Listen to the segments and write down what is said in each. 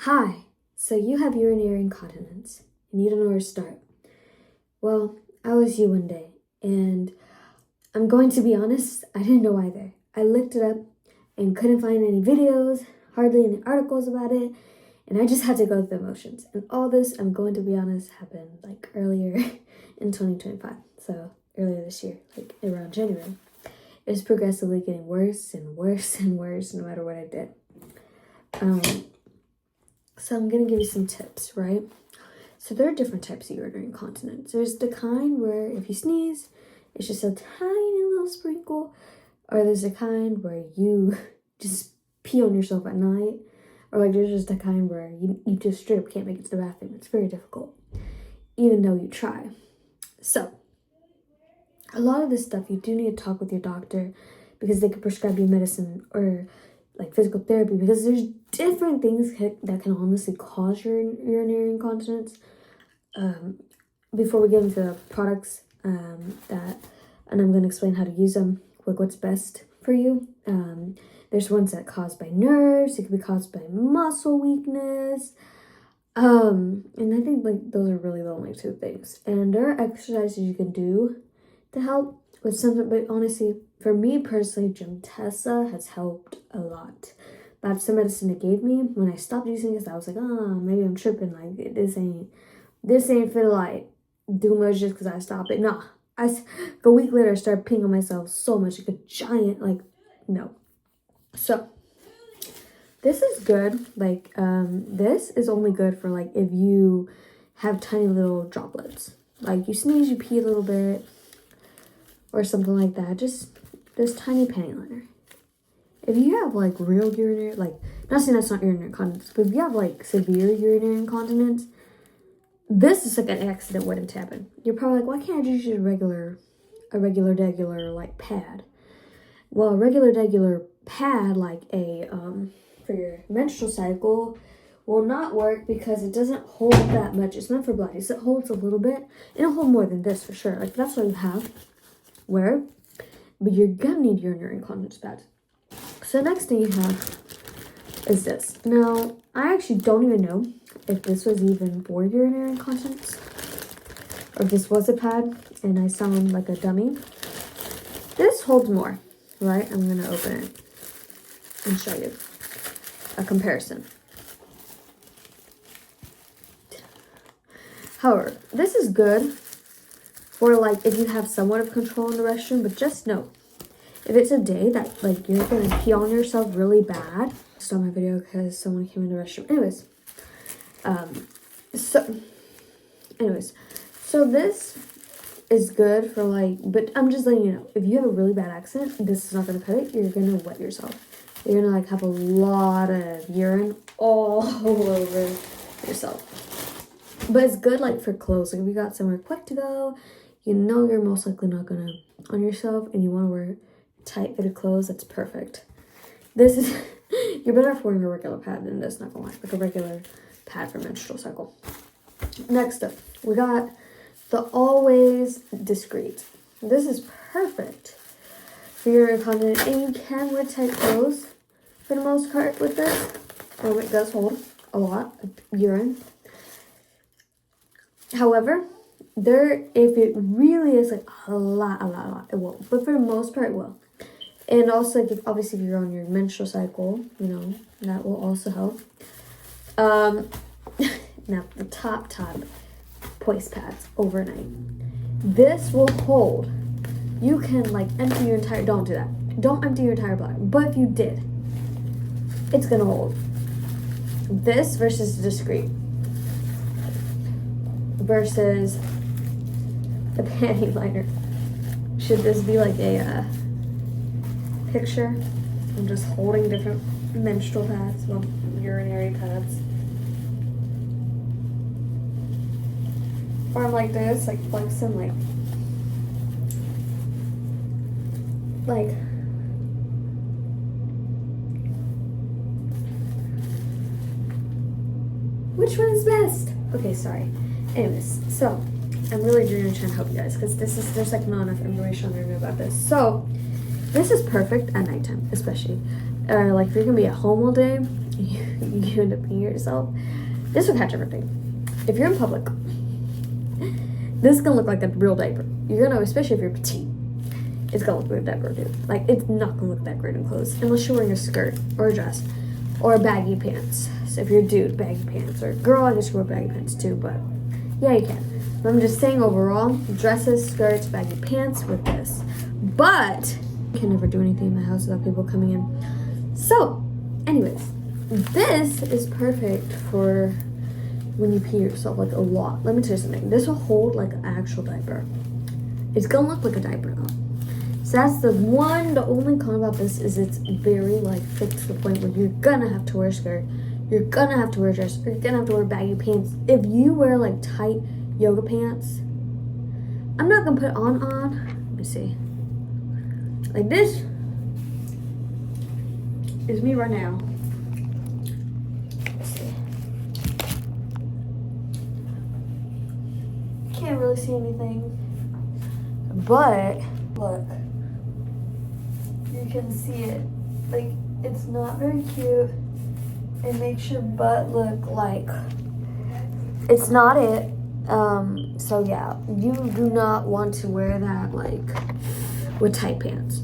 Hi, so you have urinary incontinence and you don't know where to start. Well, I was you one day, and I'm going to be honest, I didn't know either. I looked it up and couldn't find any videos, hardly any articles about it, and I just had to go through the motions. And all this, I'm going to be honest, happened like earlier in 2025, so earlier this year, like around January. It was progressively getting worse and worse and worse no matter what I did. So I'm going to give you some tips, right? So there are different types of urinary incontinence. There's the kind where if you sneeze, it's just a tiny little sprinkle. Or there's a kind where you just pee on yourself at night. Or like there's just a kind where you just straight up can't make it to the bathroom. It's very difficult, even though you try. So a lot of this stuff you do need to talk with your doctor because they could prescribe you medicine or like physical therapy, because there's different things that can honestly cause your urinary incontinence. Before we get into the products and I'm going to explain how to use them, like what's best for you. There's ones that are caused by nerves. It could be caused by muscle weakness. And I think like those are really the only two things. And there are exercises you can do to help with something, but honestly, for me personally, Gym Tessa has helped a lot. That's the medicine it gave me. When I stopped using it, I was like, maybe I'm tripping. Like this ain't fit to like do much just because I stopped it. Nah, a week later, I started peeing on myself so much, like a giant, like, no. So this is good. Like, this is only good for like if you have tiny little droplets. Like you sneeze, you pee a little bit, or something like that. Just this tiny panty liner. If you have like real urinary, like, not saying that's not urinary incontinence, but if you have like severe urinary incontinence, this is like an accident waiting to happen. You're probably like, why can't I just use a regular like pad? Well, a regular pad, like a for your menstrual cycle, will not work because it doesn't hold that much. It's meant for bodies. It holds a little bit. It'll hold more than this for sure. Like that's what you have. But you're gonna need urinary incontinence pads. So the next thing you have is this. Now, I actually don't even know if this was even for urinary incontinence or if this was a pad and I sound like a dummy. This holds more, right? I'm gonna open it and show you a comparison. However, this is good for like if you have somewhat of control in the restroom, but just know, if it's a day that like you're gonna pee on yourself really bad, stop my video because someone came in the restroom. So this is good for like, but I'm just letting you know, if you have a really bad accident, this is not gonna cut it. You're gonna wet yourself. You're gonna like have a lot of urine all over yourself. But it's good like for clothes. Like if you got somewhere quick to go, you know you're most likely not gonna on yourself and you want to wear tight fitted clothes, that's perfect. This is you're better off wearing a regular pad than this, not gonna lie, like a regular pad for menstrual cycle. Next up, we got the Always Discreet. This is perfect for your incontinence, and you can wear tight clothes for the most part with this. It does hold a lot of urine. However, if it really is like a lot, it won't. But for the most part, it will. And also, obviously, if you're on your menstrual cycle, you know, that will also help. Now, the top poise pads overnight. This will hold. You can, like, empty your entire... Don't do that. Don't empty your entire bladder. But if you did, it's going to hold. This versus Discreet. Versus the panty liner. Should this be like a picture? I'm just holding different menstrual pads, well, urinary pads. Or I'm like this, like flexing, like which one is best? Okay, sorry. Anyways, so I'm really going to try and help you guys because there's like not enough information on the internet about this. So this is perfect at nighttime, especially. Like if you're gonna be at home all day, you end up peeing yourself, this will catch everything. If you're in public, this is gonna look like a real diaper. You're gonna, especially if you're petite, it's gonna look like a diaper, dude. Like, it's not gonna look that great in clothes unless you're wearing a skirt or a dress or baggy pants. So if you're a dude, baggy pants, or girl, I guess you wear baggy pants too, but yeah, you can. But I'm just saying overall, dresses, skirts, baggy pants with this. But you can never do anything in the house without people coming in. So, anyways, this is perfect for when you pee yourself, like, a lot. Let me tell you something. This will hold like an actual diaper. It's gonna look like a diaper though. So that's the only con about this is it's very, like, thick to the point where you're gonna have to wear a skirt, you're gonna have to wear a dress, or you're gonna have to wear baggy pants. If you wear, like, tight yoga pants, I'm not gonna put on. Let me see. Like, this is me right now. Let's see. Can't really see anything. But, look. You can see it. Like, it's not very cute. It makes your butt look like it's not it. So yeah, you do not want to wear that, like, with tight pants.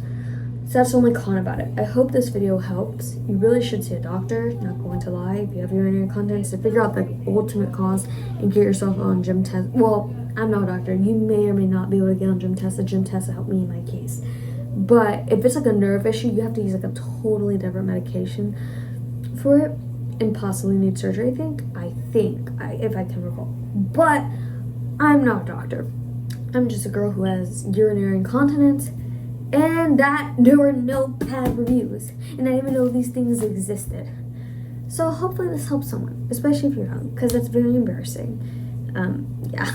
So that's the only con about it. I hope this video helps. You really should see a doctor, not going to lie. If you have urinary incontinence, to figure out the ultimate cause and get yourself on gym test. Well, I'm not a doctor. You may or may not be able to get on gym tests. The gym tests helped me in my case. But if it's like a nerve issue, you have to use like a totally different medication for it and possibly need surgery, I think, if I can recall. But I'm not a doctor. I'm just a girl who has urinary incontinence, and that there were no bad reviews, and I didn't even know these things existed. So hopefully this helps someone, especially if you're young, because that's very embarrassing. Yeah.